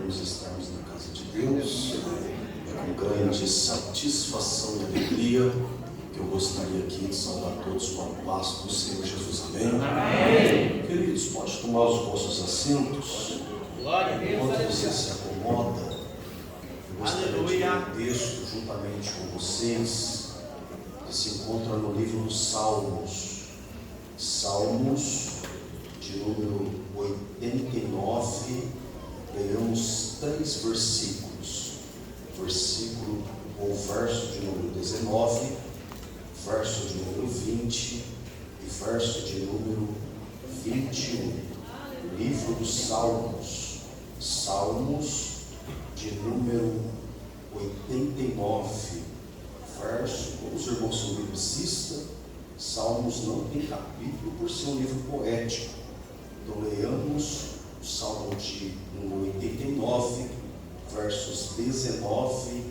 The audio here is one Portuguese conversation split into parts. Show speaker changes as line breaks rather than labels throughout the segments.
podermos estarmos na casa de Deus. É com grande satisfação e alegria que eu gostaria aqui de saudar todos com a paz do Senhor Jesus. Amém? Amém. Queridos, pode tomar os vossos assentos. Enquanto você se acomoda, eu gostaria de ler um texto juntamente com vocês, que se encontra no livro dos Salmos. Salmos de número 89, leamos 3 versículos. Versículo ou verso de número 19, verso de número 20 e verso de número 21. Livro dos Salmos, Salmos de número 89, verso, como os irmãos são biblicistas, Salmos não tem capítulo por ser um livro poético. Então leamos o Salmo de número 89, versos 19,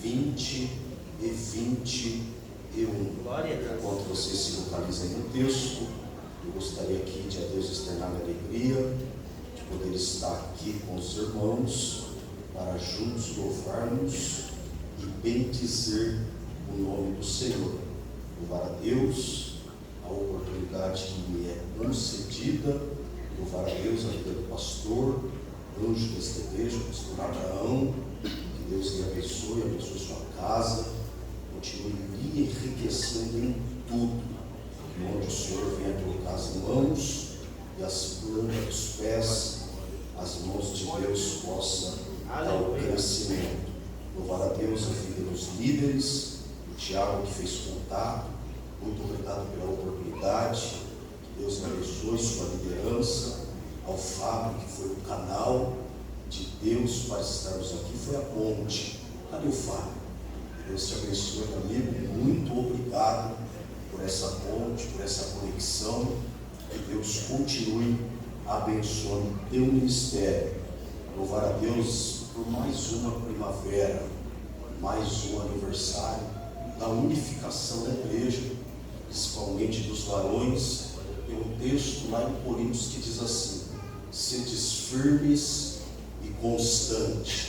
20 e 21. Enquanto vocês se localizam no texto, eu gostaria aqui de a Deus externar a alegria de poder estar aqui com os irmãos para juntos louvarmos e bendizer o nome do Senhor. Louvar a Deus a oportunidade que me é concedida, louvar a Deus a vida do pastor, anjo desta igreja, pastor Abraão. Que Deus lhe abençoe sua casa, continue lhe enriquecendo em tudo, onde o Senhor venha colocar as mãos e as plantas dos pés, as mãos de Deus possam dar o crescimento. Louvar a Deus a vida dos líderes, o Tiago que fez contato, muito obrigado pela oportunidade, que Deus lhe abençoe sua liderança, ao Fábio que foi o canal de Deus para estarmos aqui, foi a ponte. Cadê o Fábio? Deus te abençoe, meu amigo, muito obrigado por essa ponte, por essa conexão, que Deus continue abençoando o teu ministério. Louvar a Deus por mais uma primavera, mais um aniversário da unificação da igreja, principalmente dos varões. Tem um texto lá em Coríntios que diz assim: sedes firmes e constantes,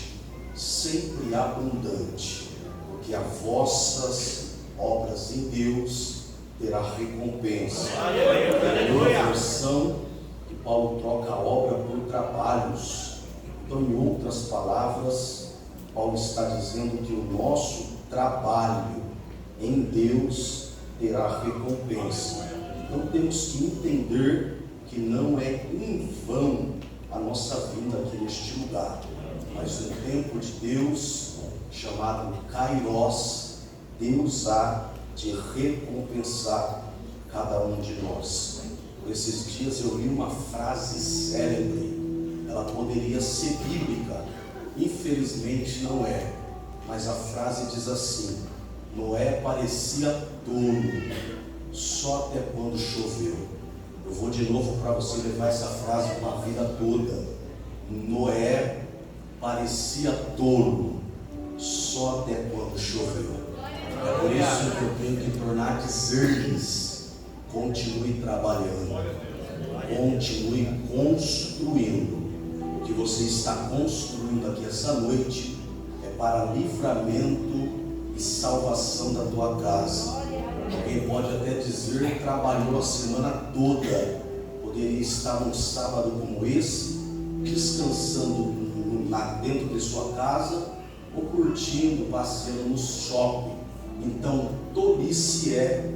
sempre abundante, porque as vossas obras em Deus terá recompensa. É uma versão que Paulo troca a obra por trabalhos. Então, em outras palavras, Paulo está dizendo que o nosso trabalho em Deus terá recompensa. Então temos que entender que não é em vão a nossa vinda aqui neste lugar, mas no tempo de Deus, chamado Kairos, Deus há de recompensar cada um de nós. Por esses dias eu li uma frase célebre, ela poderia ser bíblica, infelizmente não é, mas a frase diz assim: Noé parecia tolo só até quando choveu. Eu vou de novo para você levar essa frase uma vida toda. Noé parecia tolo só até quando choveu. É por isso que eu tenho que tornar a dizer-lhes: continue trabalhando, continue construindo. O que você está construindo aqui essa noite é para livramento e salvação da tua casa. Alguém pode até dizer que trabalhou a semana toda, poderia estar num sábado como esse, descansando dentro de sua casa, ou curtindo, passeando no shopping. Então, tolice é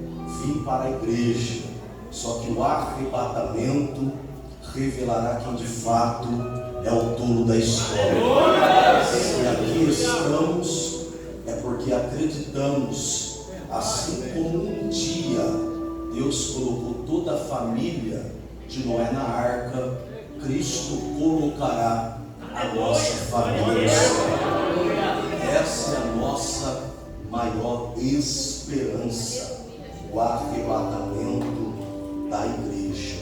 vir para a igreja. Só que o arrebatamento revelará quem de fato é o tolo da história. Se aqui estamos, é porque acreditamos, assim como um dia Deus colocou toda a família de Noé na arca, Cristo colocará a nossa família no céu. Essa é a nossa maior esperança, o arrebatamento da igreja.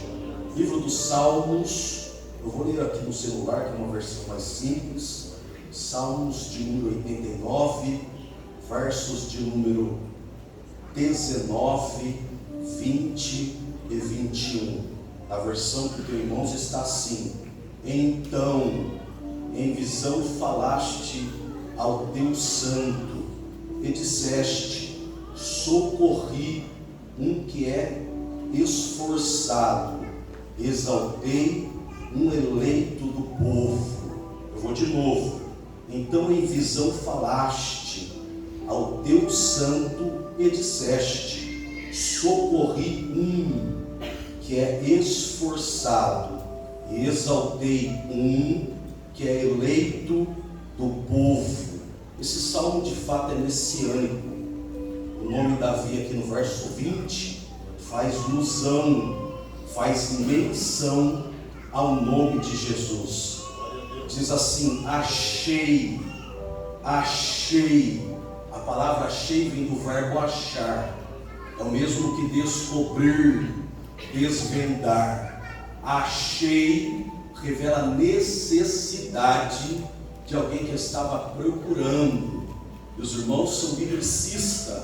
Livro dos Salmos, eu vou ler aqui no celular, que é uma versão mais simples. Salmos de número 89, versos de número 19, 20 e 21. A versão que tem em mãos está assim: então em visão falaste ao teu santo e disseste: socorri um que é esforçado, exaltei um eleito do povo. Eu vou de novo. Então em visão falaste ao teu santo e disseste: socorri um que é esforçado, e exaltei um que é eleito do povo. Esse salmo de fato é messiânico. O nome Davi aqui no verso 20 faz alusão, faz menção ao nome de Jesus. Diz assim: achei. A palavra achei vem do verbo achar, é o mesmo que descobrir, desvendar. Achei revela a necessidade de alguém que estava procurando. Os irmãos são biblicistas.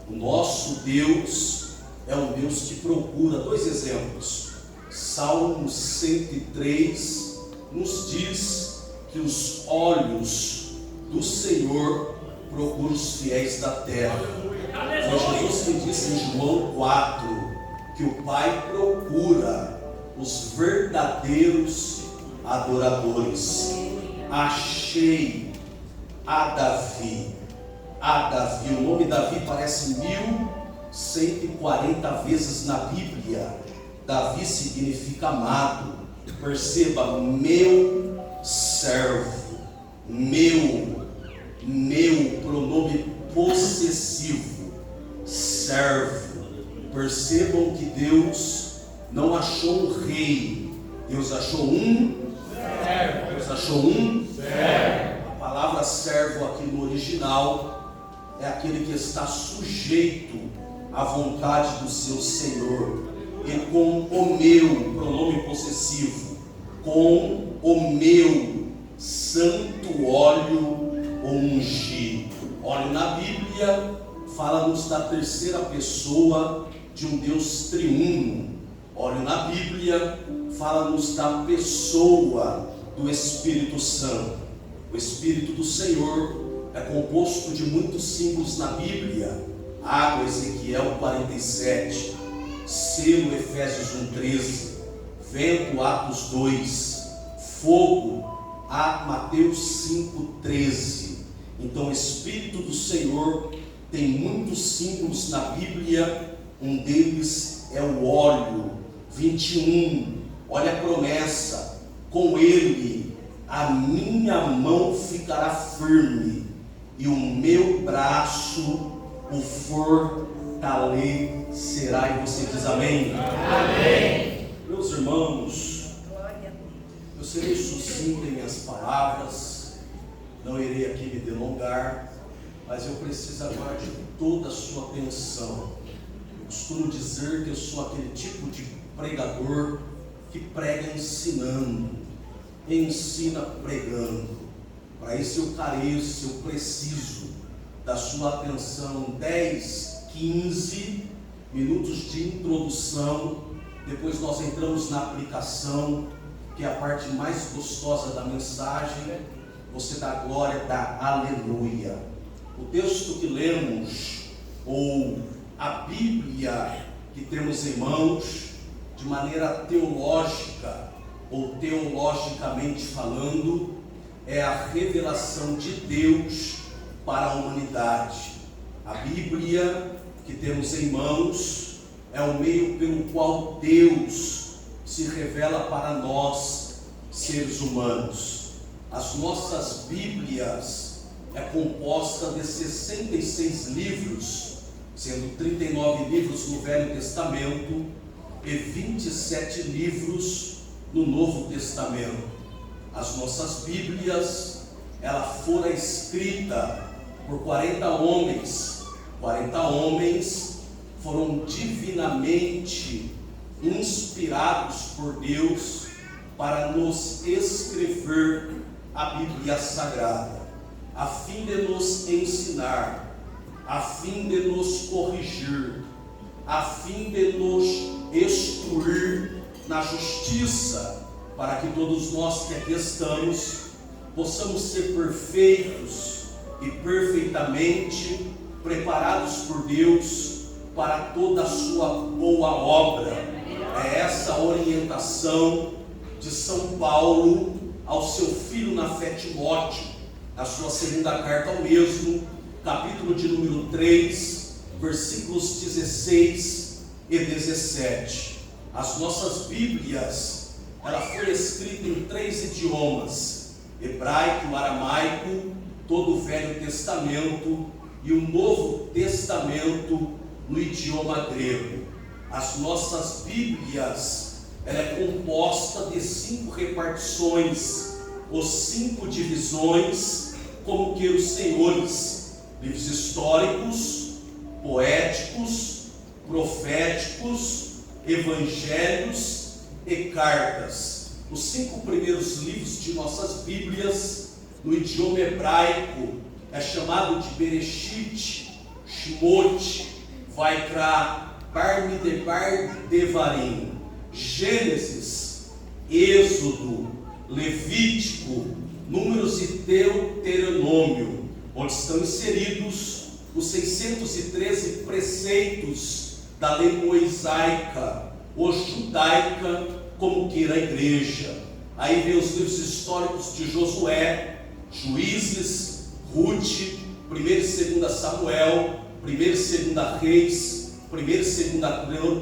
O nosso Deus é um Deus que procura. Dois exemplos. Salmo 103 nos diz que os olhos do Senhor procuram os fiéis da terra. Foi Jesus que disse em João 4 que o Pai procura os verdadeiros adoradores. Achei a Davi. O nome Davi parece 1140 vezes na Bíblia. Davi significa amado. Perceba, meu servo. Meu, pronome possessivo, servo. Percebam que Deus não achou um rei, Deus achou um servo. Deus achou um servo. A palavra servo aqui no original é aquele que está sujeito à vontade do seu Senhor. E com o meu, pronome possessivo, com o meu santo óleo ungi. Óleo na Bíblia fala-nos da terceira pessoa de um Deus triuno. Óleo na Bíblia fala-nos da pessoa do Espírito Santo. O Espírito do Senhor é composto de muitos símbolos na Bíblia: água, Ezequiel 47, selo, Efésios 1:13, vento, Atos 2, fogo, Mateus 5:13. Então o Espírito do Senhor tem muitos símbolos na Bíblia. Um deles é o óleo. 21, olha a promessa: com ele a minha mão ficará firme e o meu braço o fortalecerá. E você diz amém? Amém. Meus irmãos, eu serei sucinto em minhas palavras, não irei aqui me delongar, mas eu preciso agora de toda a sua atenção. Eu costumo dizer que eu sou aquele tipo de pregador que prega ensinando, ensina pregando. Para isso eu careço, eu preciso da sua atenção. 10, 15 minutos de introdução, depois nós entramos na aplicação, que é a parte mais gostosa da mensagem. Você dá glória, dá aleluia. O texto que lemos, ou a Bíblia que temos em mãos, de maneira teológica ou teologicamente falando, é a revelação de Deus para a humanidade. A Bíblia que temos em mãos é o meio pelo qual Deus se revela para nós, seres humanos. As nossas Bíblias é composta de 66 livros, sendo 39 livros no Velho Testamento e 27 livros no Novo Testamento. As nossas Bíblias, ela fora escrita por 40 homens. 40 homens foram divinamente inspirados por Deus para nos escrever a Bíblia Sagrada, a fim de nos ensinar, a fim de nos corrigir, a fim de nos instruir na justiça, para que todos nós que aqui estamos possamos ser perfeitos e perfeitamente preparados por Deus para toda a sua boa obra. É essa a orientação de São Paulo ao seu filho na fé Timóteo, na sua segunda carta ao mesmo, capítulo de número 3, versículos 16 e 17. As nossas Bíblias, ela foi escrita em 3 idiomas: hebraico, aramaico, todo o Velho Testamento e o Novo Testamento no idioma grego. As nossas Bíblias, ela é composta de 5 repartições, ou 5 divisões, como que os senhores: livros históricos, poéticos, proféticos, evangelhos e cartas. Os 5 primeiros livros de nossas Bíblias, no idioma hebraico, é chamado de Bereshit, Shemot, Vaikra, Bamidbar, Devarim, Gênesis, Êxodo, Levítico, Números e Deuteronômio, onde estão inseridos os 613 preceitos da lei moisaica ou judaica, como queira a igreja. Aí vem os livros históricos de Josué, Juízes, Ruth, 1 e 2 Samuel, 1 e 2 Reis, 1 e 2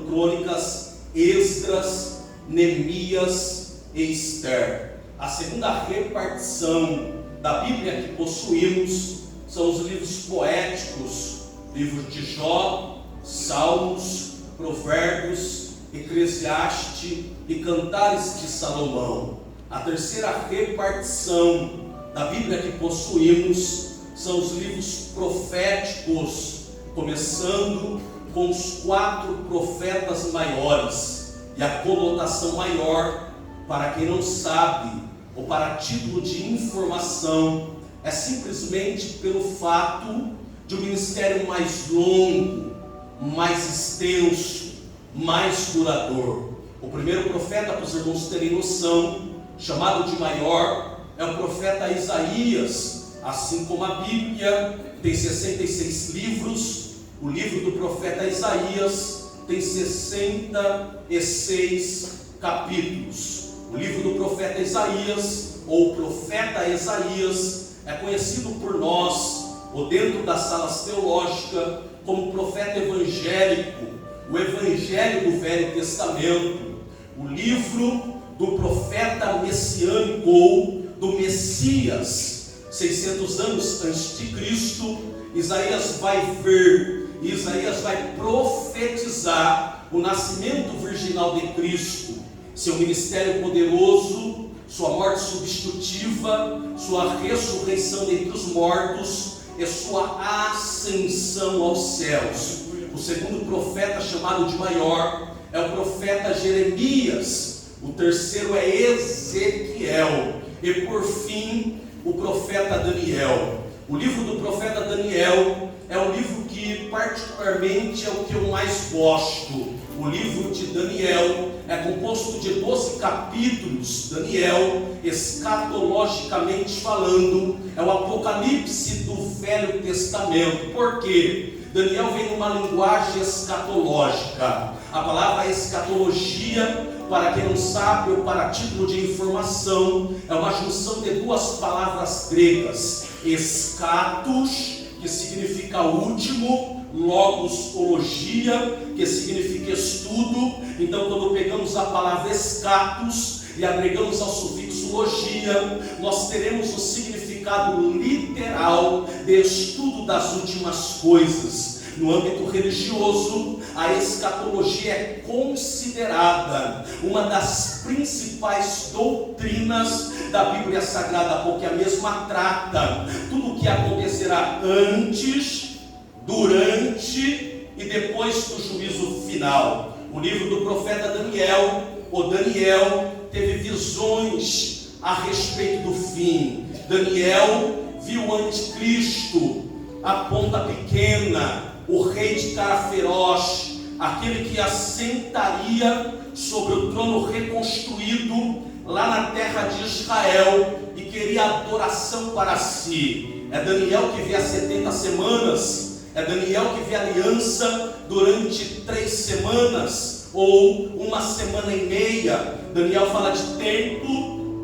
Crônicas, Esdras, Neemias e Esther. A segunda repartição da Bíblia que possuímos são os livros poéticos, livros de Jó, Salmos, Provérbios, Eclesiastes e Cantares de Salomão. A terceira repartição da Bíblia que possuímos são os livros proféticos, começando com os 4 profetas maiores. E a conotação maior, para quem não sabe, ou para título de informação, é simplesmente pelo fato de um ministério mais longo, mais extenso, mais duradouro. O primeiro profeta, para os irmãos terem noção, chamado de maior, é o profeta Isaías. Assim como a Bíblia tem 66 livros, o livro do profeta Isaías tem 66 capítulos. O livro do profeta Isaías, ou profeta Isaías, é conhecido por nós, ou dentro das salas teológicas, como profeta evangélico, o evangelho do Velho Testamento, o livro do profeta messiânico, ou do Messias. 600 anos antes de Cristo, Isaías vai ver, Isaías vai profetizar o nascimento virginal de Cristo, seu ministério poderoso, sua morte substitutiva, sua ressurreição dentre os mortos e sua ascensão aos céus. O segundo profeta, chamado de maior, é o profeta Jeremias. O terceiro é Ezequiel. E por fim, o profeta Daniel. O livro do profeta Daniel é o livro que particularmente é o que eu mais gosto. O livro de Daniel é composto de 12 capítulos. Daniel, escatologicamente falando, é o apocalipse do Velho Testamento. Por quê? Daniel vem numa linguagem escatológica. A palavra escatologia, para quem não sabe, ou para título de informação, é uma junção de 2 palavras gregas: escatos, que significa último, logos, ologia, que significa estudo. Então, quando pegamos a palavra escatos e agregamos ao sufixo logia, nós teremos o significado literal de estudo das últimas coisas. No âmbito religioso, a escatologia é considerada uma das principais doutrinas da Bíblia Sagrada, porque a mesma trata tudo o que acontecerá antes, durante e depois do juízo final. O livro do profeta Daniel, Daniel teve visões a respeito do fim. Daniel viu o anticristo, a ponta pequena, o rei de cara feroz, aquele que assentaria sobre o trono reconstruído lá na terra de Israel e queria queria adoração para si. É Daniel que vê as 70 semanas, é Daniel que vê a aliança durante 3 semanas, ou 1 semana e meia. Daniel fala de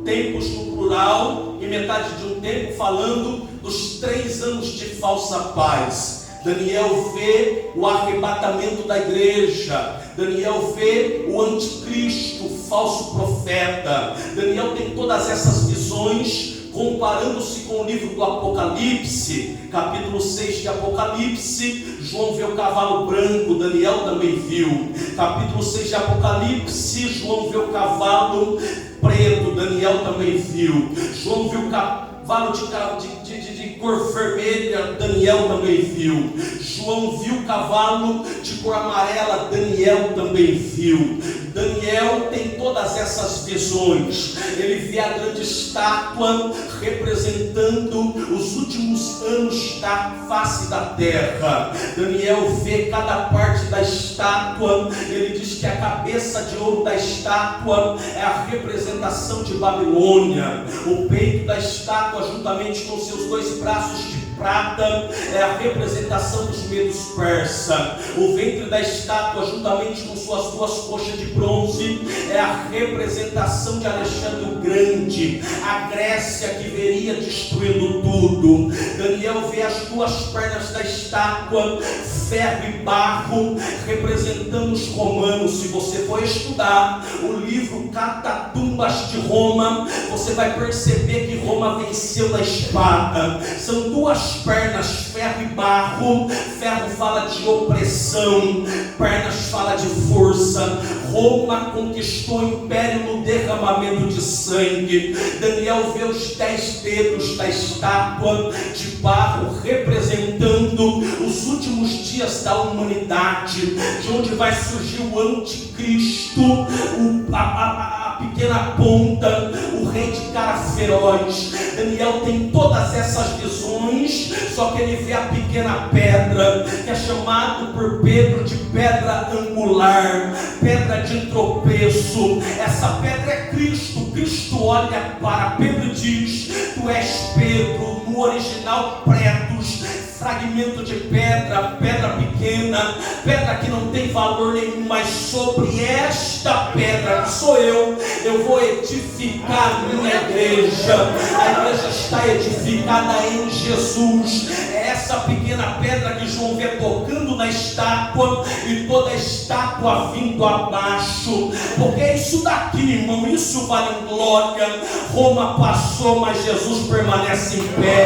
tempos no plural, e metade de um tempo falando dos 3 anos de falsa paz. Daniel vê o arrebatamento da igreja. Daniel vê o anticristo, o falso profeta. Daniel tem todas essas visões, comparando-se com o livro do Apocalipse, capítulo 6 de Apocalipse. João vê o cavalo branco, Daniel também viu. Capítulo 6 de Apocalipse, João vê o cavalo preto, Daniel também viu. João viu o cavalo de cor vermelha, Daniel também viu. João viu o cavalo de cor amarela, Daniel também viu. Daniel tem todas essas visões. Ele vê a grande estátua representando os últimos anos da face da terra. Daniel vê cada parte da estátua. Ele diz que a cabeça de ouro da estátua é a representação de Babilônia. O peito da estátua, juntamente com seus 2 braços de prata, é a representação dos medos persa. O ventre da estátua, juntamente com suas 2 coxas de bronze, é a representação de Alexandre o Grande, a Grécia que viria destruindo tudo. Daniel vê as 2 pernas da estátua, ferro e barro, representando os romanos. Se você for estudar o livro Catatumbas de Roma, você vai perceber que Roma venceu na espada. São 2 pernas, ferro e barro. Ferro fala de opressão, pernas fala de força. Roma conquistou o império no derramamento de sangue. Daniel vê os 10 dedos da estátua de barro representando os últimos dias da humanidade, de onde vai surgir o anticristo, a pequena ponta, o rei de cara feroz. Daniel tem todas essas visões, só que ele vê a pequena pedra, que é chamado por Pedro de pedra angular, pedra de tropeço. Essa pedra é Cristo. Cristo olha para Pedro e diz: tu és Pedro. No original, pretos, fragmento de pedra, pedra pequena, pedra que não tem valor nenhum, mas sobre esta pedra que sou eu vou edificar a minha igreja. A igreja está edificada em Jesus. É essa pequena pedra que João vê tocando na estátua, e toda a estátua vindo abaixo, porque é isso daqui, irmão, isso vale glória. Roma passou, mas Jesus permanece em pé.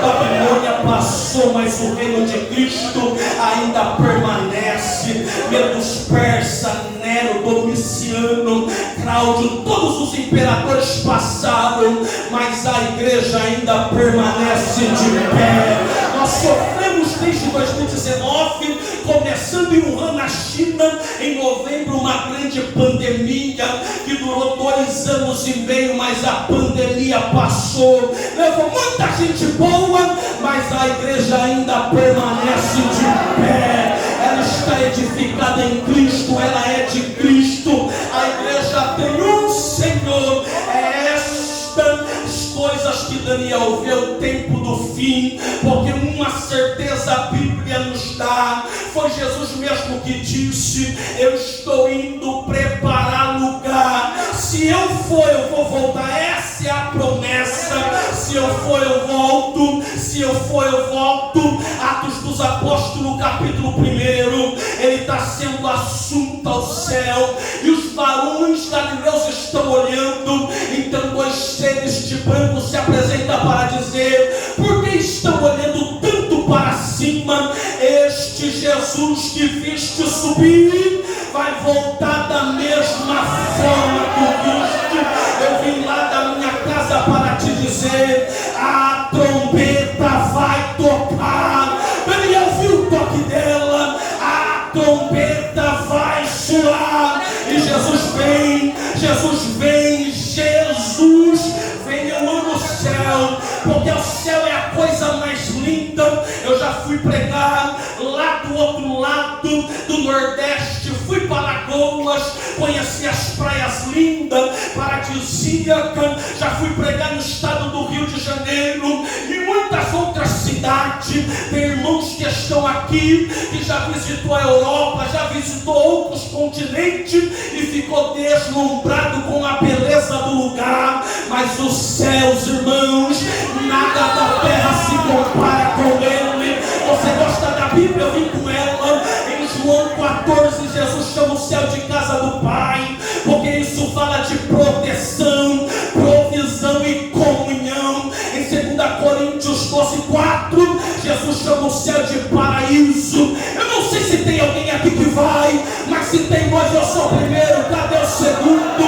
Babilônia passou, mas o reino de Cristo ainda permanece. Medos persa, Nero, Domiciano, Cláudio, todos os imperadores passaram, mas a igreja ainda permanece de pé. Nós sofremos desde 2019, começando em Wuhan, na China, em novembro, uma grande pandemia que durou 2 anos e meio, mas a pandemia passou, levou muita gente boa, mas a igreja ainda permanece de pé. Ela está edificada em Cristo, ela é de Cristo. A igreja tem um Senhor. É estas coisas que Daniel vê o tempo do fim, porque uma certeza a Bíblia nos dá. Foi Jesus mesmo que disse: eu estou indo preparar lugar. Se eu for, eu vou voltar. Essa é a promessa. Se eu for, eu volto. Se eu for, eu volto. Atos dos Apóstolos, capítulo 1, ele está sendo assunto ao céu, e os varões galileus estão olhando. Então 2 seres de branco se apresentam para dizer: por que estão olhando tanto para cima? Este Jesus que viste subir vai voltar da mesma forma que viste. Eu vim lá da minha casa para te dizer: a trombeta vai tocar. Daniel viu o toque dela, a trombeta vai soar, e Jesus vem, Jesus vem, Jesus vem. Eu amo o céu, porque o céu é a coisa mais linda. Eu já fui pregar lá do outro lado do Nordeste, fui para Lagoas, conheci as praias lindas, paradisíacas. Já fui pregar no estado do Rio de
cidade. Tem irmãos que estão aqui, que já visitou a Europa, já visitou outros continentes e ficou deslumbrado com a beleza do lugar. Mas os céus, irmãos, nada da terra se compara com ele. Você gosta da Bíblia? Eu vim com ela. Em João 14, Jesus chama o céu de casa do Pai, porque isso fala de proteção, provisão e comunhão. Em 2 Coríntios 12:4, Jesus chama o céu de paraíso. Eu não sei se tem alguém aqui que vai, mas se tem nós, eu sou o primeiro. Cadê o segundo?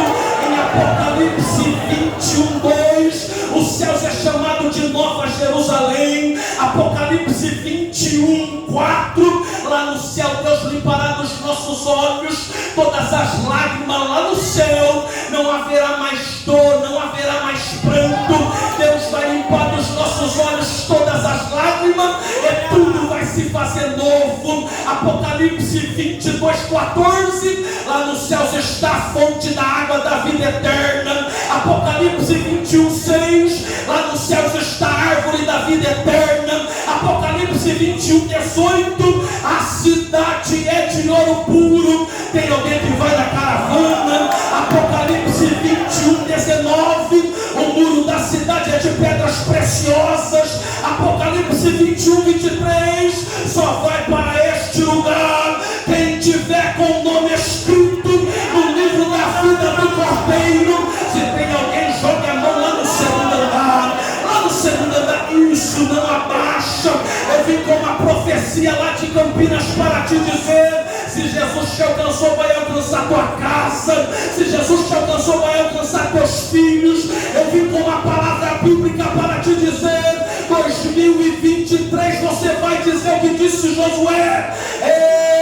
Em Apocalipse 21:2, os céus é chamado de Nova Jerusalém. Apocalipse 21:4, lá no céu Deus limpará dos nossos olhos todas as lágrimas. Lá no céu não haverá mais dor, não haverá mais pranto. Deus vai limpar dos nossos olhos todas as lágrimas e tudo vai se fazer novo. Apocalipse 22:14, lá nos céus está a fonte da água da vida eterna. Apocalipse 21:6, lá nos céus está a árvore da vida eterna. Apocalipse 21:18, a cidade é de ouro puro. Tem alguém que vai na caravana? Apocalipse 21:19, o muro da cidade é de pedras preciosas. Apocalipse 21:23, só vai para este lugar quem tiver com o nome escrito no livro da vida do Cordeiro. Se tem alguém, jogue a mão lá no segundo andar. Lá no segundo andar, isso, não abaixa. Eu vim com uma profecia lá de Campinas para te dizer: se Jesus te alcançou, vai alcançar tua casa. Se Jesus te alcançou, vai alcançar teus filhos. Eu vim com uma palavra bíblica para te dizer: 2023 você vai dizer o que disse Josué: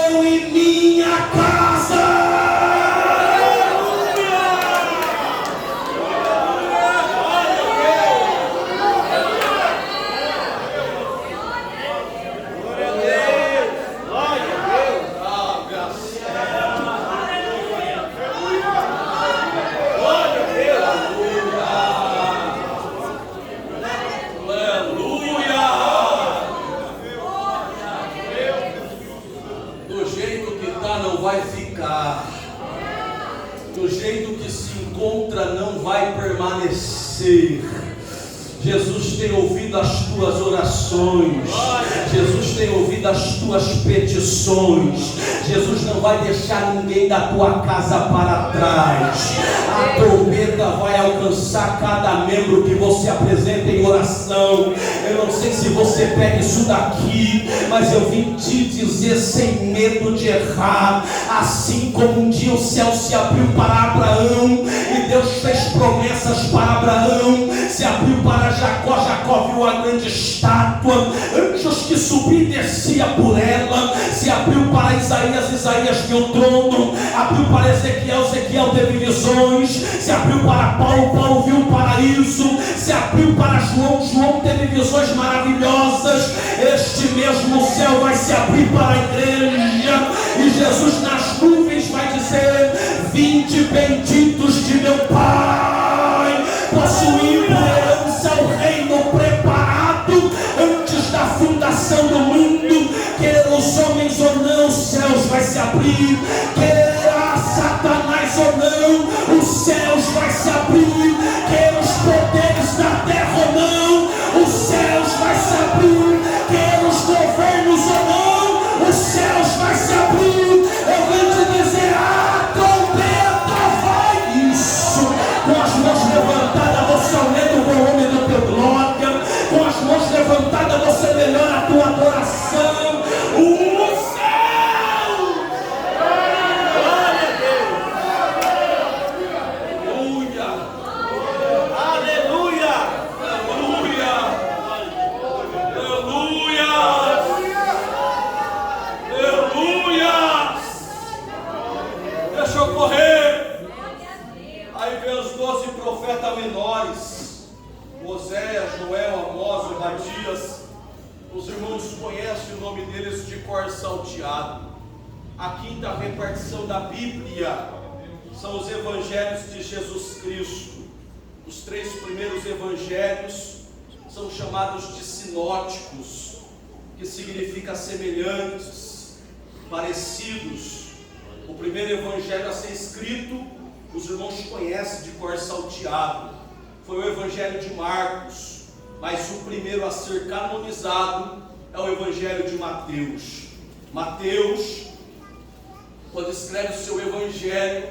eu e minha casa. Não vai permanecer. Jesus tem ouvido as tuas orações. Jesus tem ouvido as tuas petições. Jesus não vai deixar ninguém da tua casa para trás. A tormenta vai alcançar cada membro que você apresenta em oração. Eu não sei se você pega isso daqui, mas eu vim te dizer sem medo de errar. Assim como um dia o céu se abriu para Abraão e Deus fez promessas para Abraão, se abriu para Jacó, Jacó viu a grande estátua, anjos que subiam e desciam por ela. Se abriu para Isaías, Isaías viu o trono. Abriu para Ezequiel, Ezequiel teve visões. Se abriu para Paulo, Paulo viu o paraíso. Se abriu para João, João teve visões maravilhosas. Este mesmo céu vai se abrir para a igreja, e Jesus nas nuvens vai dizer: vinde benditos de meu Pai, possuir por herança o reino preparado antes da fundação do mundo. Quer os homens ou não, os céus vai se abrir. Quer Satanás ou não, os céus vai se abrir. Quer os poderes da terra ou não, os céus vai se abrir. Quer os governos ou não, os céus vai se abrir. Eu vou te dizer: a trombeta vai. Isso, com as mãos levantadas você aumenta o volume do teu glória. Com as mãos levantadas você melhora a tua adoração. O céu! Glória a Deus! Aleluia! Aleluia! Aleluia! Aleluia! Deixa eu correr. Aí vem os 12 profetas menores: Oséias, Joel, Amós, Obadias. Os irmãos conhecem o nome deles de cor salteado. A quinta repartição da Bíblia são os evangelhos de Jesus Cristo. Os 3 primeiros evangelhos são chamados de sinóticos. que significa semelhantes, parecidos. O primeiro evangelho a ser escrito, os irmãos conhecem de cor salteado, foi o evangelho de Marcos, mas o primeiro a ser canonizado é o evangelho de Mateus. Mateus, quando escreve o seu evangelho,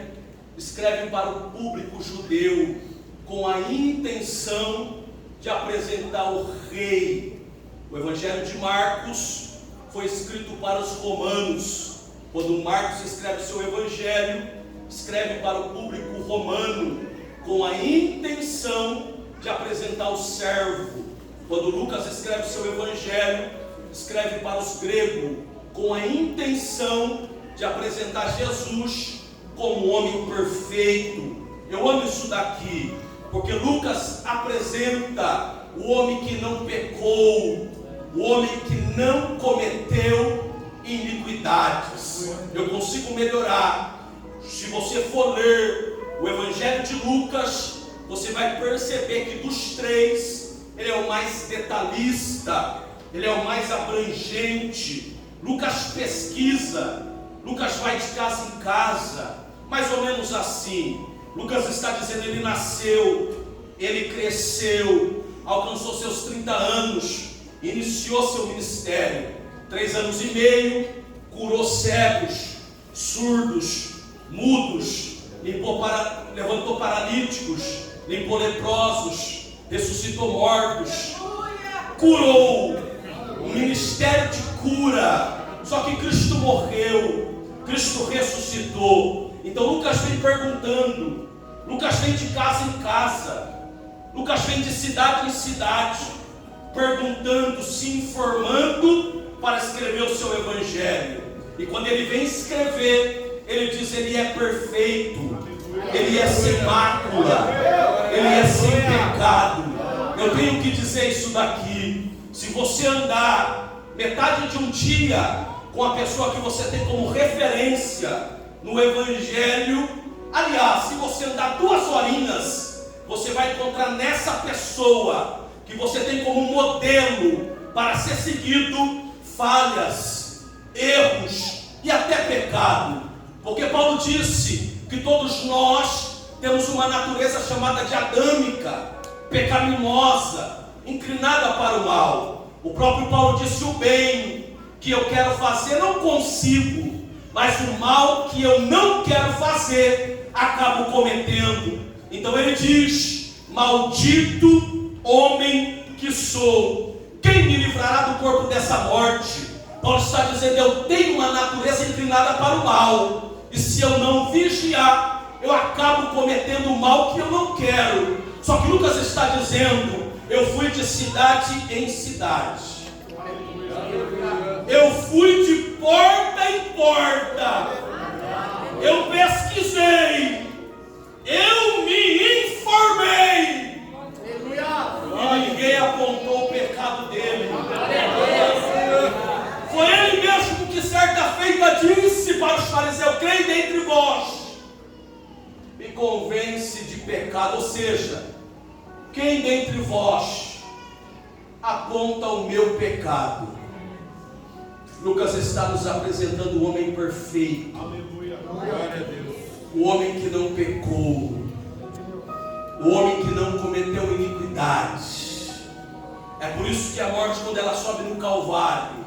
escreve para o público judeu, com a intenção de apresentar o rei. O evangelho de Marcos foi escrito para os romanos. Quando Marcos escreve o seu evangelho, escreve para o público romano, com a intenção de apresentar o servo. Quando Lucas escreve o seu evangelho, escreve para os gregos, com a intenção de apresentar Jesus como homem perfeito. Eu amo isso daqui, porque Lucas apresenta o homem que não pecou, o homem que não cometeu iniquidades. Eu consigo melhorar. Se você for ler o evangelho de Lucas, você vai perceber que dos três, ele é o mais detalhista, ele é o mais abrangente. Lucas pesquisa, Lucas vai de casa em casa, mais ou menos assim. Lucas está dizendo, ele nasceu, ele cresceu, alcançou seus 30 anos, iniciou seu ministério, 3 anos e meio, curou cegos, surdos, mudos, levantou paralíticos, limpou leprosos, ressuscitou mortos, curou, um ministério de cura. Só que Cristo morreu, Cristo ressuscitou. Então Lucas vem perguntando, Lucas vem de casa em casa, Lucas vem de cidade em cidade, perguntando, se informando para escrever o seu evangelho. E quando ele vem escrever, ele diz, ele é perfeito, ele é sem mácula, ele é sem pecado. Eu tenho que dizer isso daqui. Se você andar metade de um dia com a pessoa que você tem como referência no evangelho, aliás, se você andar 2 horinhas, você vai encontrar nessa pessoa que você tem como modelo para ser seguido falhas, erros e até pecado. Porque Paulo disse que todos nós temos uma natureza chamada de adâmica, pecaminosa, inclinada para o mal. O próprio Paulo disse, o bem que eu quero fazer não consigo, mas o mal que eu não quero fazer, acabo cometendo. Então ele diz, maldito homem que sou, quem me livrará do corpo dessa morte? Paulo está dizendo, eu tenho uma natureza inclinada para o mal, e se eu não vigiar, eu acabo cometendo o mal que eu não quero. Só que Lucas está dizendo, eu fui de cidade em cidade, eu fui de porta em porta, eu pesquisei, eu me informei, e ninguém apontou o pecado dele. Foi ele mesmo que certa feita disse para os fariseus, quem dentre vós me convence de pecado? Ou seja, quem dentre vós aponta o meu pecado? Lucas está nos apresentando o homem perfeito, aleluia, glória a Deus, o homem que não pecou, o homem que não cometeu iniquidade. É por isso que a morte, quando ela sobe no Calvário,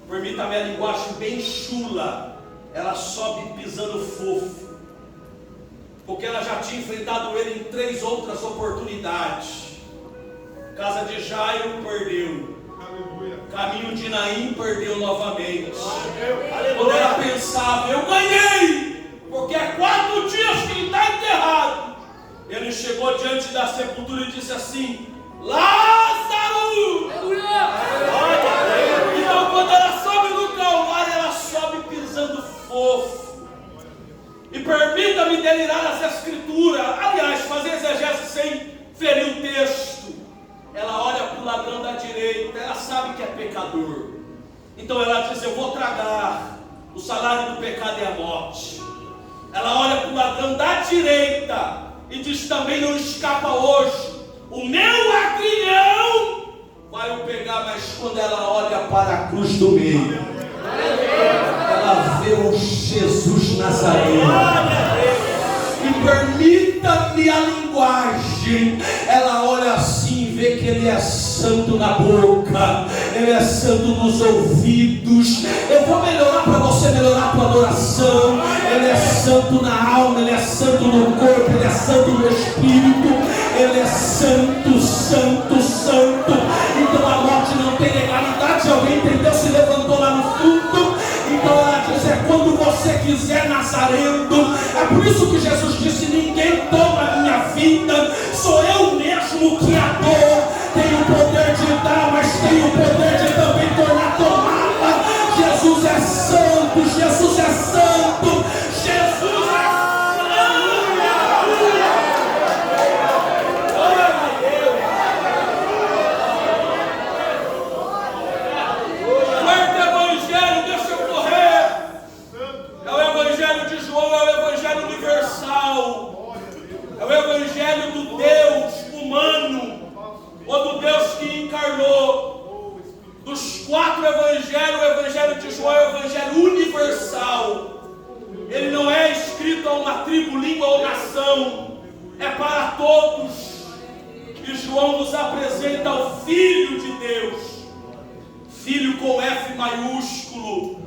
permita-me a linguagem bem chula, ela sobe pisando fofo, porque ela já tinha enfrentado ele em 3 outras oportunidades. Casa de Jairo, perdeu. Caminho de Naim, perdeu novamente. Quando ela pensava, eu ganhei, porque é 4 dias que ele está enterrado, ele chegou diante da sepultura e disse assim, Lázaro! Então quando ela sobe no Calvário, ela sobe pisando fofo. E permita-me delirar as escrituras, aliás, fazer exegese sem ferir o texto. Ela olha para o ladrão da direita, ela sabe que é pecador, então ela diz, eu vou tragar, o salário do pecado é a morte. Ela olha para o ladrão da direita e diz, também não escapa hoje, o meu agrilhão vai o pegar. Mas quando ela olha para a cruz do meio, ela vê o Jesus Nazareno. E permita-me a linguagem, ela olha assim e vê que Ele é santo na boca, Ele é santo nos ouvidos. Eu vou melhorar para você melhorar a tua adoração. Ele é santo na alma, Ele é santo no corpo, Ele é santo no espírito, Ele é santo, santo, santo. Então a morte não tem legalidade. Alguém entendeu? Se levantou lá no fundo. Então ela diz: é quando você quiser, Nazareno. É por isso que Jesus disse: ninguém toma a minha vida, sou eu mesmo que a dou. Tenho o poder de dar, mas tenho o poder de também tornar tomada. Jesus é santo, Jesus é santo, Jesus é santo. Quarto evangelho, deixa eu correr. É o evangelho de João, é o evangelho universal. É o evangelho do Deus humano, ou do Deus que encarnou. Dos 4 evangelhos, o evangelho de João é o evangelho universal. Ele não é escrito a uma tribo, língua ou nação, é para todos. E João nos apresenta o Filho de Deus, Filho com F maiúsculo,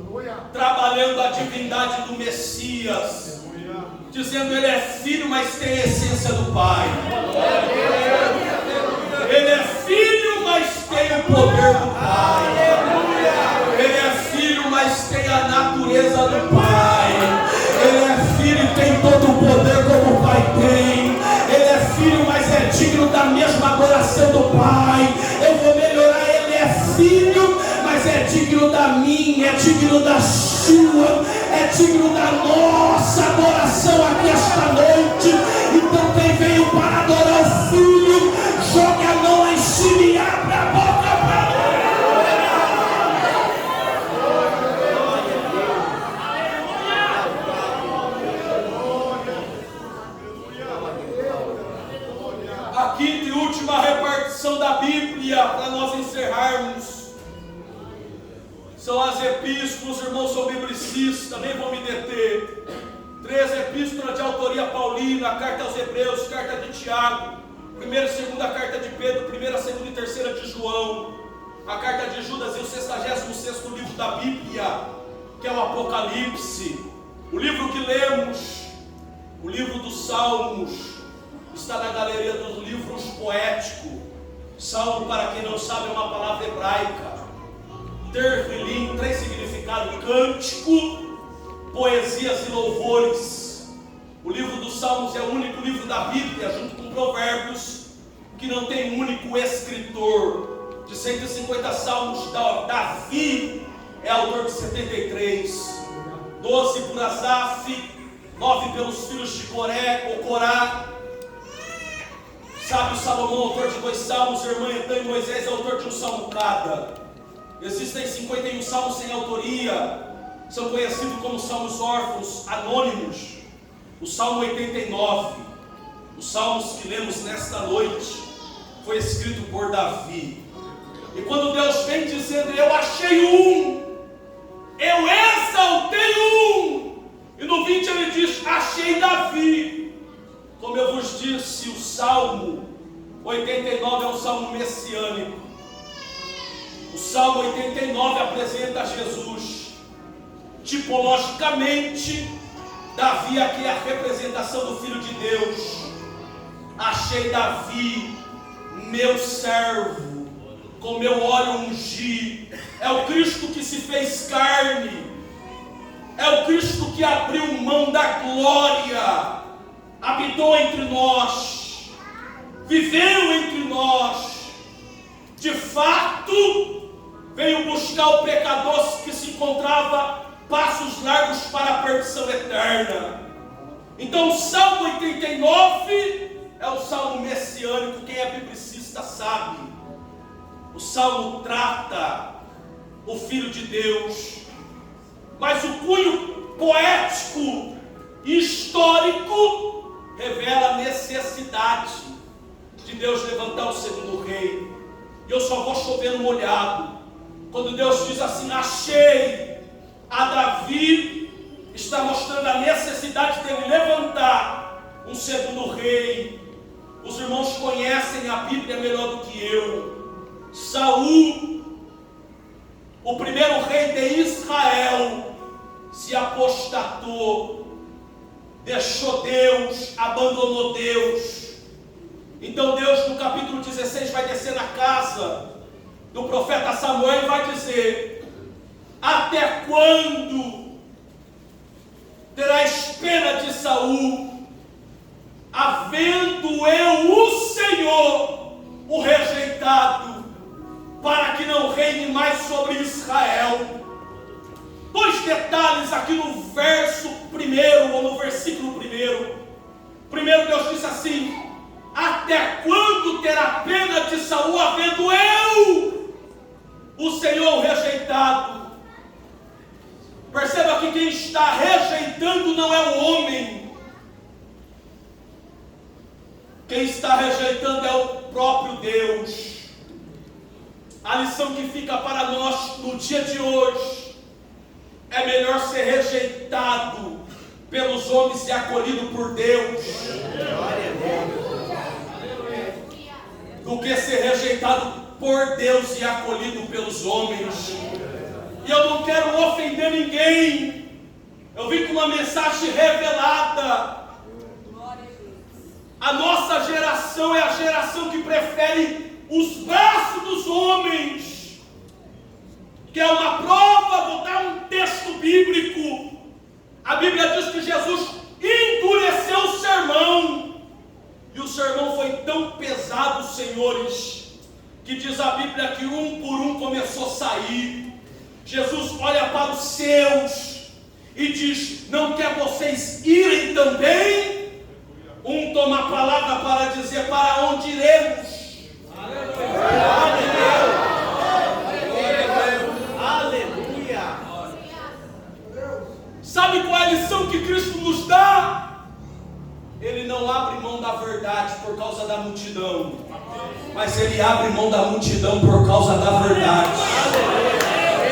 trabalhando a divindade do Messias, dizendo: Ele é filho, mas tem a essência do Pai. Ele é filho, mas tem o poder do Pai. Ele é filho, mas tem a natureza do Pai. Ele é filho e tem todo o poder como o Pai tem. Ele é filho, mas é digno da mesma adoração do Pai. Eu vou melhorar: Ele é filho, mas é digno da minha, é digno da sua, é digno da nossa adoração aqui esta noite. Então quem veio para adorar o Filho, jogue a mão em cima e abre a boca para adorar. A quinta e última repartição da Bíblia, para nós encerrarmos, são as epístolas. Irmãos, sou biblicista, nem vou me deter. 3 epístolas de autoria paulina: a carta aos Hebreus, carta de Tiago, 1ª e 2ª carta de Pedro, 1ª, 2ª e 3ª de João, a carta de Judas e o 66º livro da Bíblia, que é o Apocalipse. O livro que lemos, o livro dos Salmos, está na galeria dos livros poéticos. Salmo, para quem não sabe, é uma palavra hebraica. Terfilim, 3 significados: cântico, poesias e louvores. O livro dos Salmos é o único livro da Bíblia, junto com Provérbios, que não tem um único escritor. De 150 salmos, Davi é autor de 73, 12 por Asaf, 9 pelos filhos de Coré ou Corá. Sábio Salomão, autor de 2 salmos, irmã Etã e Moisés, autor de um salmo cada. Existem 51 salmos sem autoria, são conhecidos como salmos órfãos, anônimos. O Salmo 89, os salmos que lemos nesta noite, foi escrito por Davi. E quando Deus vem dizendo: eu achei um, eu exaltei um, e no 20 ele diz: achei Davi. Como eu vos disse, o Salmo 89 é um salmo messiânico. O Salmo 89 apresenta Jesus. Tipologicamente, Davi aqui é a representação do Filho de Deus. Achei Davi, meu servo, com meu óleo ungi. É o Cristo que se fez carne, é o Cristo que abriu mão da glória, habitou entre nós, viveu entre nós. De fato, veio buscar o pecador que se encontrava passos largos para a perdição eterna. Então o Salmo 89 é o salmo messiânico. Quem é biblicista sabe. O salmo trata o Filho de Deus, mas o cunho poético e histórico revela a necessidade de Deus levantar o segundo rei. E eu só vou chover no molhado. Quando Deus diz assim, achei a Davi, está mostrando a necessidade dele levantar um segundo rei. Os irmãos conhecem a Bíblia melhor do que eu. Saul, o primeiro rei de Israel, se apostatou, deixou Deus, abandonou Deus. Então Deus, no capítulo 16, vai descer na casa do profeta Samuel e vai dizer: até quando terás pena de Saul, havendo eu, o Senhor, o rejeitado, para que não reine mais sobre Israel? Dois detalhes aqui no verso 1, ou no versículo 1. Primeiro, Deus disse assim: até quando terá pena de Saul, havendo eu, o Senhor, o rejeitado? Perceba que quem está rejeitando não é o homem. Quem está rejeitando é o próprio Deus. A lição que fica para nós no dia de hoje: é melhor ser rejeitado pelos homens e acolhido por Deus, do que ser rejeitado por Deus e acolhido pelos homens. E eu não quero ofender ninguém. Eu vim com uma mensagem revelada. A nossa geração é a geração que prefere os braços dos homens. Que é uma prova, vou dar um texto bíblico. A Bíblia diz que Jesus endureceu o sermão. E o sermão foi tão pesado, senhores, que diz a Bíblia que um por um começou a sair. Jesus olha para os seus e diz: não quer vocês irem também? Um toma a palavra para dizer: para onde iremos?
Aleluia!
Sabe qual é a lição que Cristo nos dá? Ele não abre mão da verdade por causa da multidão, mas ele abre mão da multidão por causa da verdade.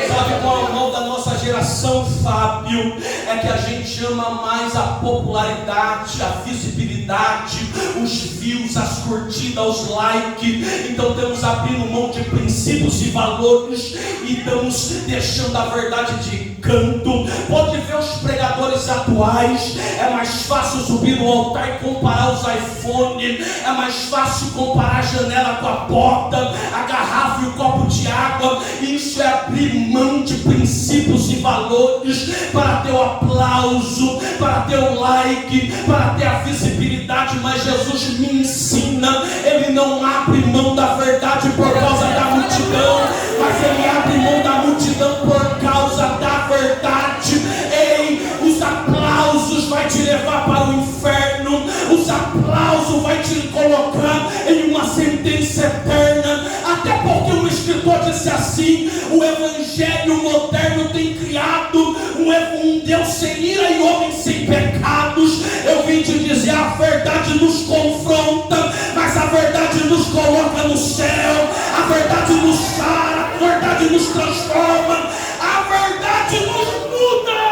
Sabe qual é o mal da nossa geração, Fábio? É que a gente ama mais a popularidade, a visibilidade, os views, as curtidas, os likes. Então estamos abrindo mão de princípios e valores e estamos deixando a verdade de canto. Pode ver os pregadores atuais. É mais fácil subir no altar e comparar os iPhone. É mais fácil comparar a janela com a porta, a garrafa e o copo de água. Isso é abrir mão de princípios e valores para ter o aplauso, para ter o like, para ter a visibilidade. Mas Jesus me ensina: ele não abre mão da verdade por causa da multidão, mas ele abre mão da multidão por causa da verdade. Ei, os aplausos vai te levar para o inferno, os aplausos vai te colocar em uma sentença eterna. Até porque o escritor disse assim: o evangelho moderno tem criado um Deus sem ira e homem sem pecados. Eu vim te dizer: a verdade nos confronta, mas a verdade nos coloca no céu, a verdade nos sara, a verdade nos transforma, a verdade nos muda.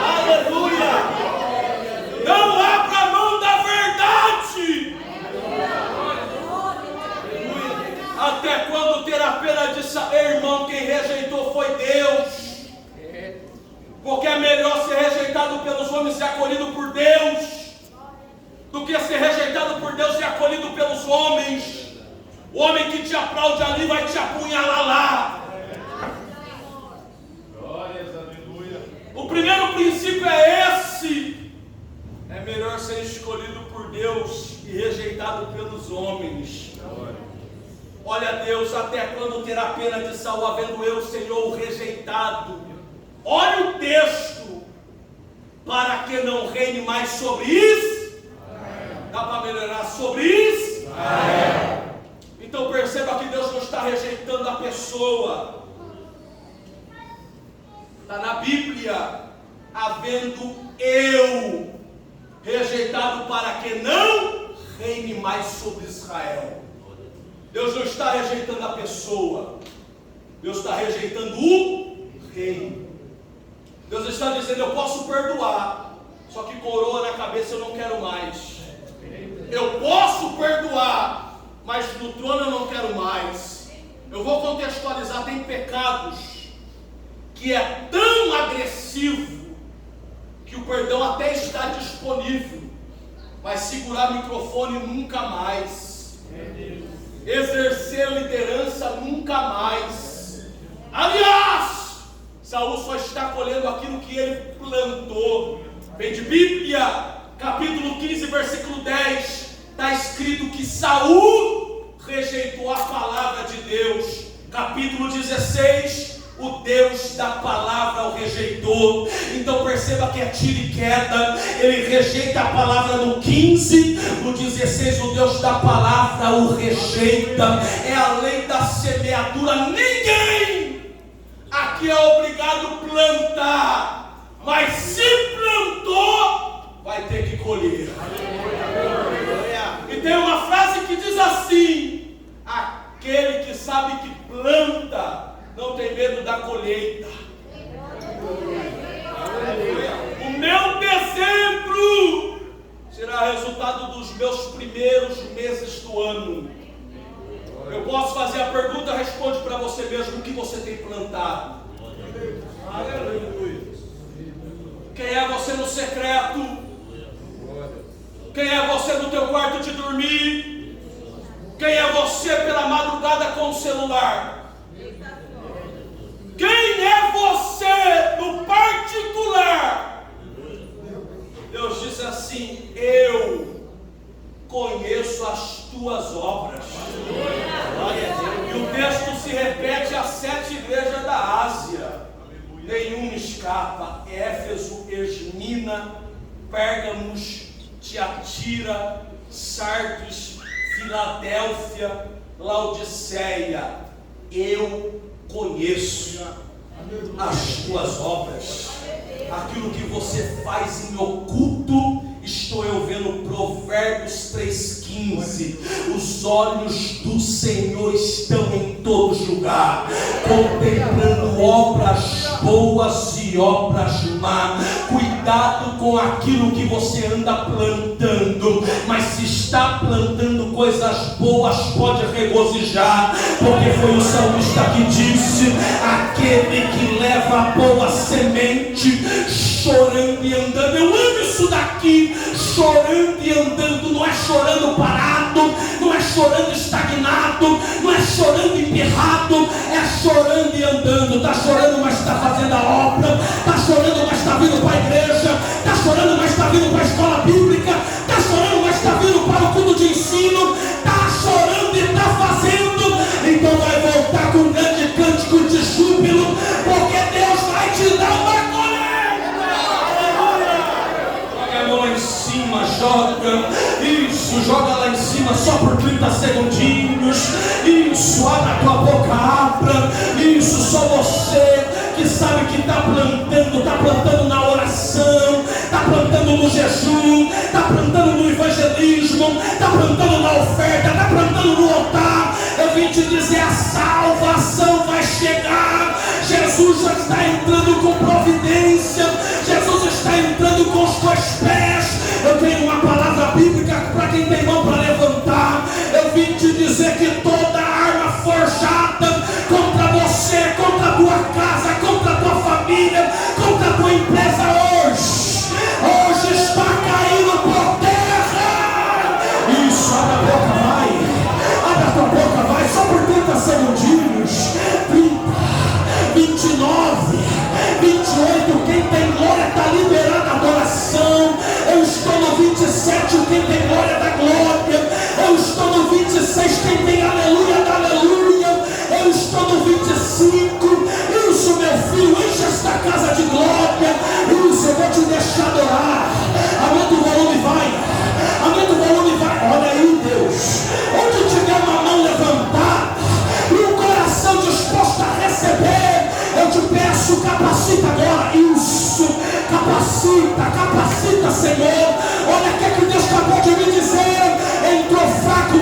Aleluia!
Não abra mão da verdade. Até quando terá pena de saber, irmão? Quem rejeitou foi Deus. Porque é melhor ser rejeitado pelos homens e acolhido por Deus, do que ser rejeitado por Deus e acolhido pelos homens. O homem que te aplaude ali vai te apunhalar lá. O primeiro princípio é esse: é melhor ser escolhido por Deus e rejeitado pelos homens. Olha, Deus, até quando terá pena de Saul, havendo eu, Senhor, o rejeitado? Olha o texto: para que não reine mais sobre isso. Dá para melhorar sobre isso? Então perceba que Deus não está rejeitando a pessoa. Está na Bíblia: havendo eu rejeitado, para que não reine mais sobre Israel. Deus não está rejeitando a pessoa, Deus está rejeitando o rei. Deus está dizendo: eu posso perdoar, só que coroa na cabeça eu não quero mais. Eu posso perdoar, mas no trono eu não quero mais. Eu vou contextualizar: tem pecados que é tão agressivo que o perdão até está disponível, mas segurar microfone nunca mais, exercer liderança nunca mais. Aliás, Saul só está colhendo aquilo que ele plantou. Vem de Bíblia, capítulo 15, versículo 10, está escrito que Saul rejeitou a palavra de Deus. Capítulo 16, o Deus da palavra o rejeitou. Então perceba que é tiro e queda. Ele rejeita a palavra no 15, no 16 o Deus da palavra o rejeita. É a lei da semeadura. Ninguém aqui é obrigado a plantar, mas se plantou, vai ter que colher. E tem uma frase que diz assim: aquele que sabe que planta não tem medo da colheita. O meu dezembro será resultado dos meus primeiros meses do ano. Eu posso fazer a pergunta, responde para você mesmo: o que você tem plantado? Aleluia. Quem é você no secreto? Quem é você no teu quarto de dormir? Quem é você pela madrugada com o celular? Quem é você no particular? Deus diz assim: eu conheço as tuas obras. E o texto se repete às 7 igrejas da Ásia. Nenhuma escapa: Éfeso, Esmina, Pérgamos, Tiatira, Sardes, Filadélfia, Laodiceia. Eu conheço as tuas obras, aquilo que você faz em oculto. Estou eu vendo. Provérbios 3,15. Os olhos do Senhor estão em todo lugar, contemplando obras boas e obras más. Cuidado com aquilo que você anda plantando, mas se está plantando coisas boas, pode regozijar, porque foi o salmista que disse: aquele que leva a boa semente, chorando e andando. Eu amo isso daqui: chorando e andando. Não é chorando parado, não é chorando estagnado, não é chorando emperrado, é chorando e andando. Está chorando, mas está fazendo a obra. Está chorando, mas está vindo para a igreja. Está chorando, mas está vindo para a escola bíblica. Está chorando, mas está vindo para o culto de ensino. Está chorando e está fazendo. Então vai voltar com um grande cântico de júbilo, porque Deus vai te dar uma colheita. Joga a mão lá em cima, joga. Isso, joga lá em cima só por 30 segundinhos. Isso, abre a tua boca, abra. Isso, só você que sabe que está plantando na oração, está plantando no jejum, está plantando no evangelismo, está plantando na oferta, está plantando no altar. Eu vim te dizer: a salvação vai chegar. Jesus já está entrando com providência. Jesus está entrando com os teus pés. Eu tenho uma palavra bíblica para quem tem mão para levantar. Eu vim te dizer que toda arma forjada contra você, contra a tua casa, contra a tua família, contra a tua empresa, hoje está caindo por terra. Isso, abre a boca, vai. Abre a tua boca, vai, só por 30 segundinhos. 30, 29, 28, quem tem glória está liberando a adoração. Eu estou no 27, quem tem glória da glória. Eu estou no 26, quem tem aleluia da aleluia. Eu estou no 25. Isso, meu filho, enche esta casa de glória. Isso, eu vou te deixar adorar. Aumenta o volume, vai. Aumenta o volume, vai. Olha aí, Deus. Onde tiver uma mão levantada e um coração disposto a receber, eu te peço, capacita agora. Isso, capacita, Senhor. Olha o que Deus acabou de me dizer. Entrou fraco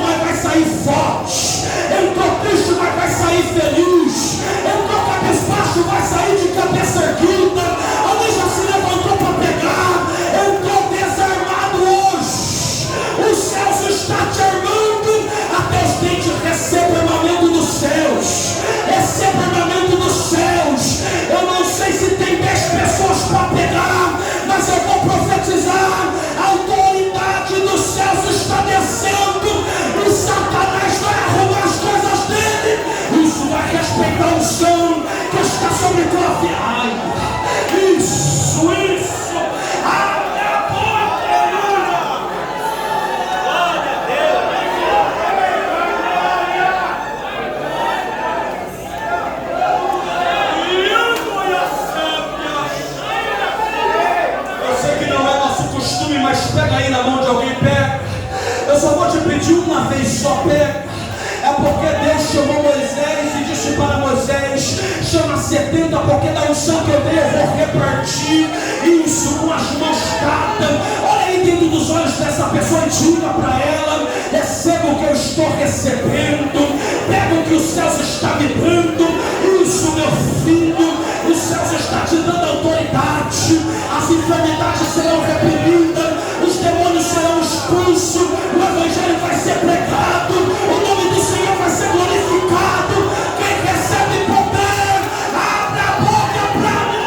só pega. É porque Deus chamou Moisés e disse para Moisés: chama 70, porque da unção que eu dei eu vou repartir. Isso com as mãos dadas. Olha aí dentro dos olhos dessa pessoa e diga para ela: receba o que eu estou recebendo, pega o que os céus estão me dando. Isso, meu filho, os céus estão te dando autoridade. As enfermidades serão reprimidas, os demônios serão expulsos, o evangelho vai ser pregado, o nome do Senhor vai ser glorificado. Quem recebe poder, abre a boca para mim.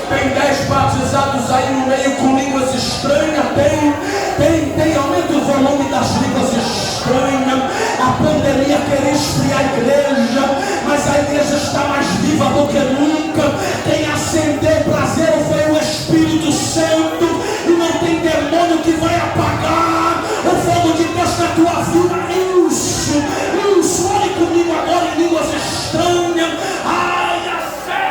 Tem 10 batizados aí no meio com línguas estranhas. Tem, aumenta o volume das línguas estranhas. A pandemia queria esfriar a igreja, mas a igreja está mais viva do que nunca. Quem acendeu o prazer foi o Espírito Santo, e não tem demônio que vai apagar o fogo de Deus na tua vida. Isso, olhe comigo agora em línguas estranhas. Ai, a fé.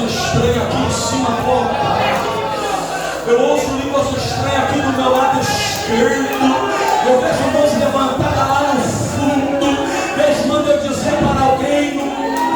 Estranha aqui em cima agora. Eu ouço línguas estranhas aqui do meu lado esquerdo. Eu vejo mãos levantadas lá no fundo. Deus manda eu dizer para alguém no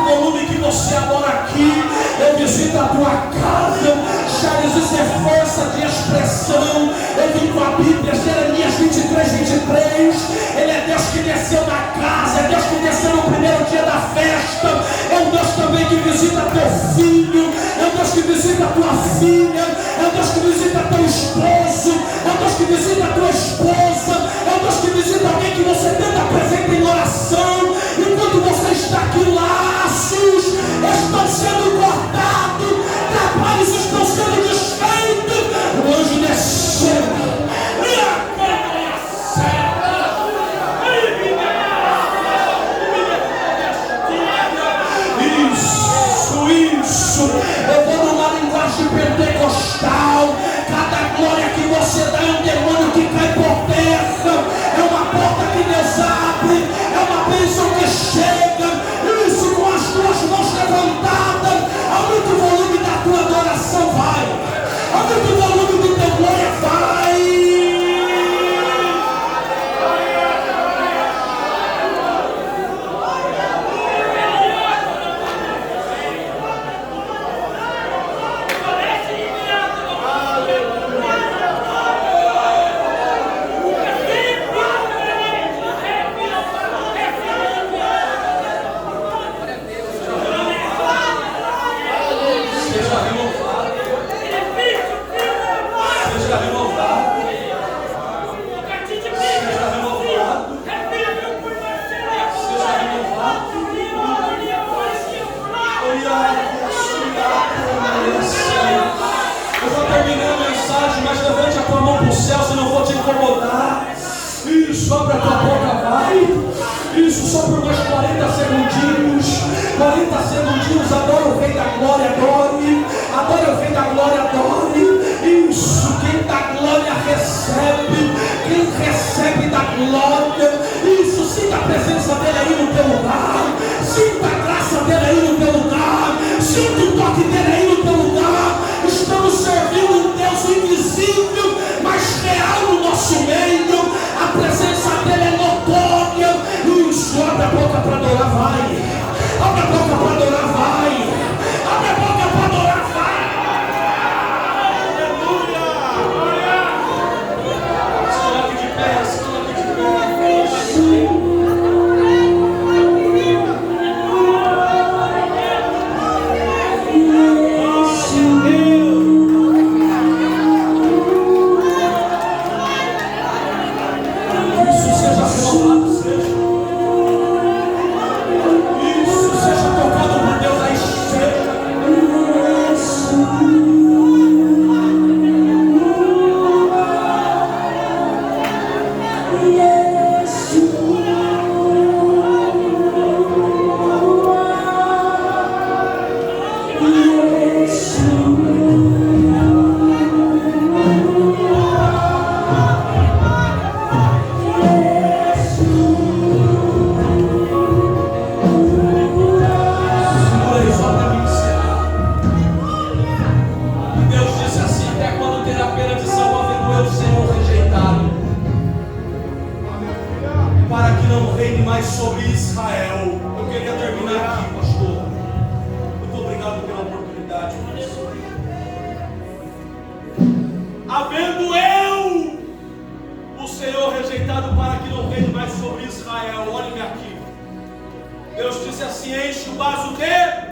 volume que você adora aqui: eu visito a tua casa. Charles, isso é força de expressão. Eu vim com a Bíblia, Jeremias 23:23. Ele é Deus que desceu na casa, é Deus que desceu no primeiro dia da festa. É um Deus também que visita teu filho, é um Deus que visita tua filha, é um Deus que visita teu esposo, é um Deus que visita tua esposa, é um Deus que visita alguém que você tenta apresentar em oração. Enquanto você está aqui, laços estão sendo cortados, trabalhos estão sendo desfeitos. O anjo desceu. Isso, eu vou numa linguagem pentecostal. Cada glória que você dá é um demônio que cai por terra, é uma porta que Deus abre, é uma bênção que chega. Isso, com as tuas mãos levantadas, aumenta o volume da tua adoração, vai, aumenta o volume do teu glória, vai. Mas levante a tua mão para o céu, se não vou te incomodar. Isso, abre a tua boca, vai. Isso, só por mais 40 segundinhos. 40 segundinhos, adora o Rei da Glória, adore. Adore o Rei da Glória, adore. Isso, quem dá glória recebe. Quem recebe da glória. Isso, sinta a presença dele aí no teu lugar. Sinta a graça dele aí no teu lugar. Sinta o toque dele aí no teu lugar. Estamos servindo um Deus invisível, mas real no nosso meio. A presença dele é notória. Isso, abre a boca para adorar, vai. Abre a boca para adorar, vai. Abre a boca para adorar, vai. Aleluia. Se coloque de pé, se coloque de pé. Oh, mais sobre Israel. Eu queria terminar aqui, pastor. Muito obrigado pela oportunidade. Havendo eu, o Senhor rejeitado, para que não reine mais sobre Israel. Olhe-me aqui. Deus disse assim: enche o vaso de...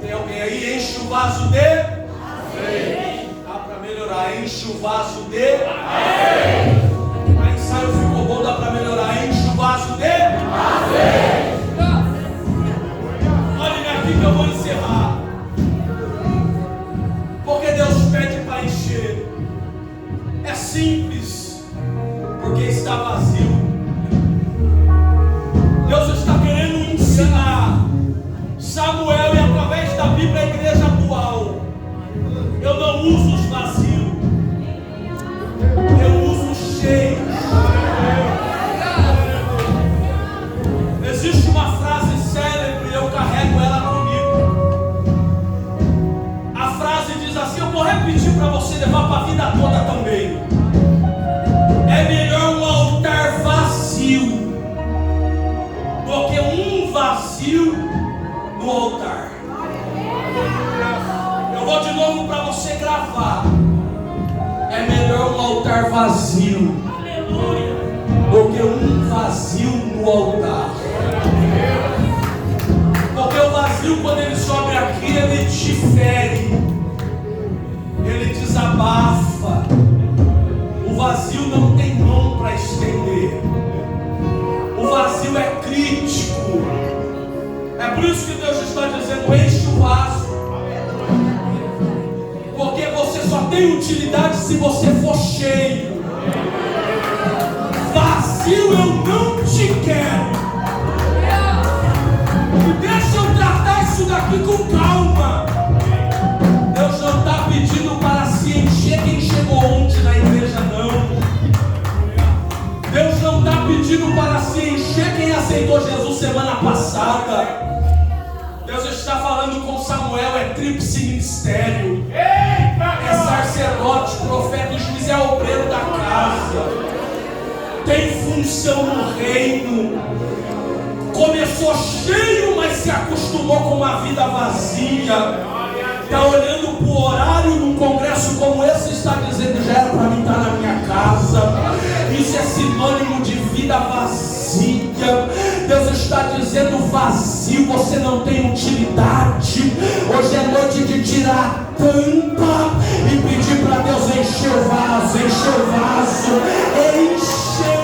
Tem alguém aí? Enche o vaso de... Amém. Dá para melhorar. Enche o vaso de... Amém. O ensaio ficou bom, dá para melhorar. Enche o vaso de... Amém. Olha-me aqui que eu vou encerrar. Porque Deus pede para encher. É simples. Porque está vazio. Deus está querendo ensinar Samuel e através da Bíblia a igreja atual. Eu não uso os vazios, eu uso os cheios. Existe uma frase célebre, eu carrego ela comigo. A frase diz assim, eu vou repetir para você levar para a vida toda também. É melhor um altar vazio do que um vazio no altar. Eu vou de novo para você gravar. É melhor um altar vazio do que um vazio no altar. Porque o vazio, quando ele sobe aqui, ele te fere, ele desabafa. O vazio não tem mão para estender. O vazio é crítico. É por isso que Deus está dizendo: enche o vaso. Porque você só tem utilidade se você for cheio. Vazio eu não te quero. E deixa eu tratar isso daqui com calma. Deus não está pedindo para se encher quem chegou ontem na igreja, não. Deus não está pedindo para se encher quem aceitou Jesus semana passada. Deus está falando com Samuel, é tríplice ministério. É sacerdote, profeta e juiz, é obreiro da casa. Tem função no reino. Começou cheio, mas se acostumou com uma vida vazia. Está olhando para o horário num congresso como esse, está dizendo: já era para mim estar na minha casa. Isso é sinônimo de vida vazia. Deus está dizendo: vazio, você não tem utilidade. Hoje é noite de tirar a tampa e pedir para Deus encher o vaso, encher o vaso, encher.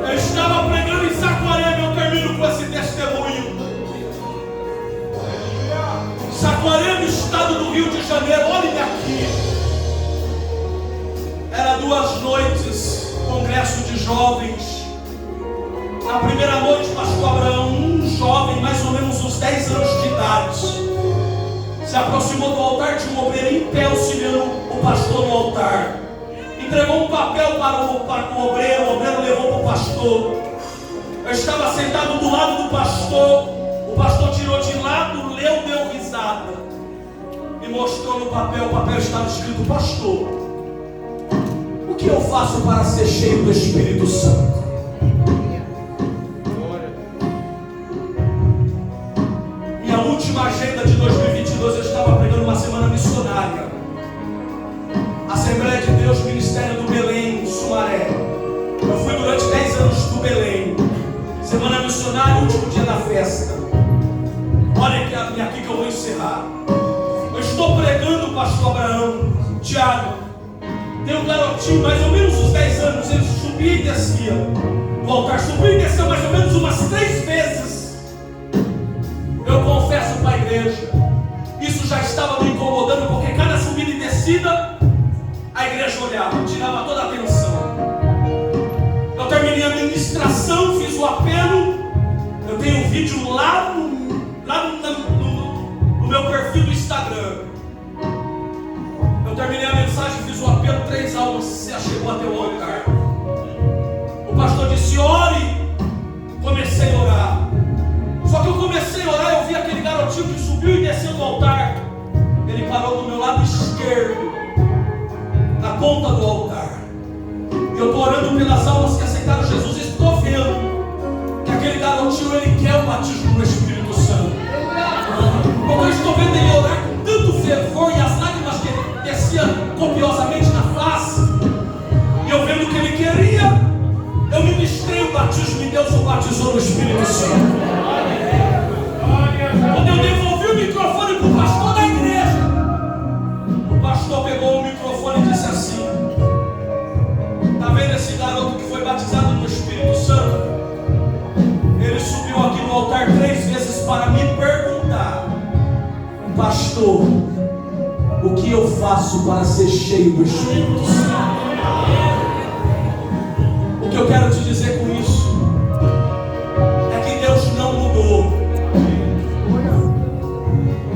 Eu estava pregando em Saquarema, eu termino com esse testemunho. Saquarema, estado do Rio de Janeiro, olhem aqui. Era 2 noites, congresso de jovens. Na primeira noite, pastor Abraão, um jovem, mais ou menos uns 10 anos de idade, se aproximou do altar, de um obreiro em pé auxiliando o pastor no altar. Entregou um papel para o obreiro levou para o pastor. Eu estava sentado do lado do pastor, o pastor tirou de lado, leu, deu risada, me mostrou no papel, o papel estava escrito: pastor, o que eu faço para ser cheio do Espírito Santo? Minha última agenda de 2022, eu estava pregando uma semana missionária. Assembleia de Deus, Ministério do Belém, Sumaré. Eu fui durante 10 anos do Belém. Semana missionária, último dia da festa. Olha aqui que eu vou encerrar. Eu estou pregando, pastor Abraão, Tiago. Tem um garotinho, mais ou menos uns 10 anos, ele subia e descia do altar, subia e descia mais ou menos umas 3 vezes. Eu confesso para a igreja, isso já estava me incomodando, porque cada subida e descida, a igreja olhava, tirava toda a atenção. Eu terminei a ministração, fiz o apelo. Eu tenho um vídeo lá no meu perfil do Instagram. Eu terminei a mensagem, fiz o apelo, 3 almas se achegou até o altar. O pastor disse: ore. Comecei a orar. Só que eu comecei a orar, eu vi aquele garotinho que subiu e desceu do altar. Ele parou do meu lado esquerdo, na ponta do altar. Eu estou orando pelas almas que aceitaram Jesus e estou vendo que aquele garotinho, ele quer o batismo no Espírito Santo. Porque eu estou vendo ele orar com tanto fervor e as lágrimas que ele descia copiosamente na face. E eu vendo que ele queria, eu ministrei o batismo e Deus o batizou no Espírito Santo. Quando eu devolvi o microfone para o pastor da igreja, o pastor pegou o microfone e disse assim: está vendo esse garoto que foi batizado no Espírito Santo? Ele subiu aqui no altar 3 vezes para me perguntar: pastor, o que eu faço para ser cheio do Espírito Santo? O que eu quero te dizer com isso é que Deus não mudou.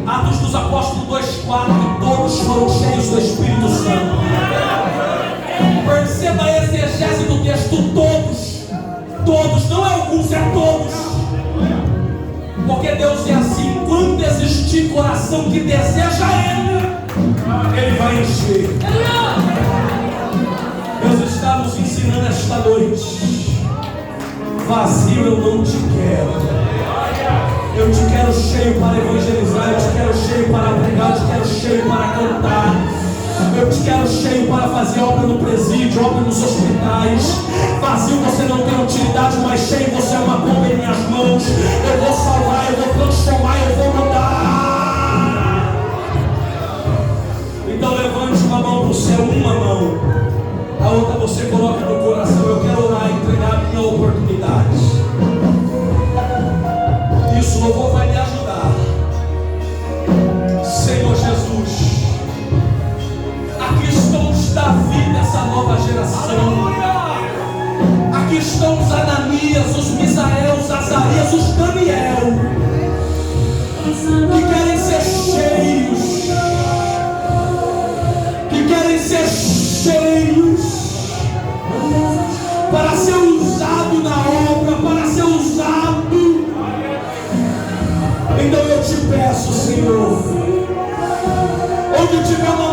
Atos dos Apóstolos 2,4, todos foram cheios do Espírito Santo. Perceba a exegese do texto: todos, não é alguns, é todos. Porque Deus é assim: quando existir coração que deseja Ele vai encher. Deus está nos ensinando esta noite: vazio eu não te quero. Eu te quero cheio para evangelizar, eu te quero cheio para pregar, eu te quero cheio para cantar, eu te quero cheio para fazer obra no presídio, obra nos hospitais. Vazio você não tem utilidade, mas cheio você é uma bomba em minhas mãos. Eu vou salvar, eu vou transformar, eu vou mudar. Então levante uma mão para o céu, uma mão, a outra você coloca no coração: eu quero orar e entregar a minha oportunidade. Isso, o louvor vai me ajudar. Senhor Jesus, aqui estão os Davi dessa nova geração. Aqui estão os Ananias, os Misael, os Azarias, os Daniel, que querem ser cheios, para ser usado na obra, para ser usado. Então eu te peço, Senhor, onde tiver uma